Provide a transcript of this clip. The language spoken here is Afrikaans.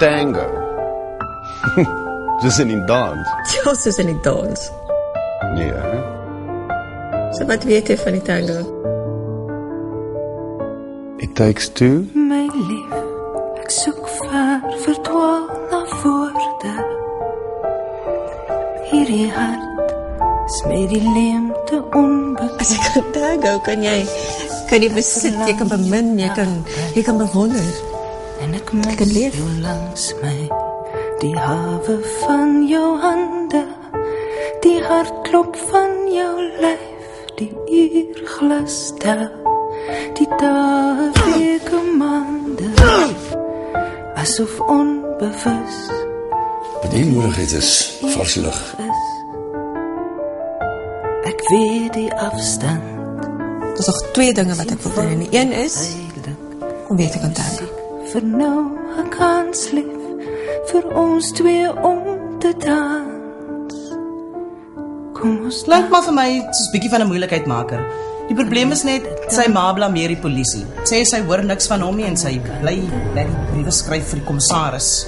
tango. Dis in die dans. Ja, soos in die dans. Ja. So wat weet jy van die tango? It takes two. My lief, ek soek ver, verdwaal na woorde. Hierdie hart is met die leemte onbekend. As ek kan tango, kan jy besit, jy kan bemin, jy kan bewonder. En ek mis jou langs my, die hawe van jou hande, die hartklop van jou lyf, die uurglas tel, die dae, weke, maande, asof onbewus. Wat jy nodig het is vars lig. Ek weet die afstand. Daar's nog 2 dinge wat ek wil doen. En die een is om weer te kan tango. Vir nou 'n kans lief, vir ons 2 om te dans. Kom ons Klink maar vir my soos bietjie van 'n moeilikheidmaker. Die probleem is net, sy ma blameer die polisie. Sê sy hoor niks van hom nie en sy bly die briewe skryf vir die kommissaris.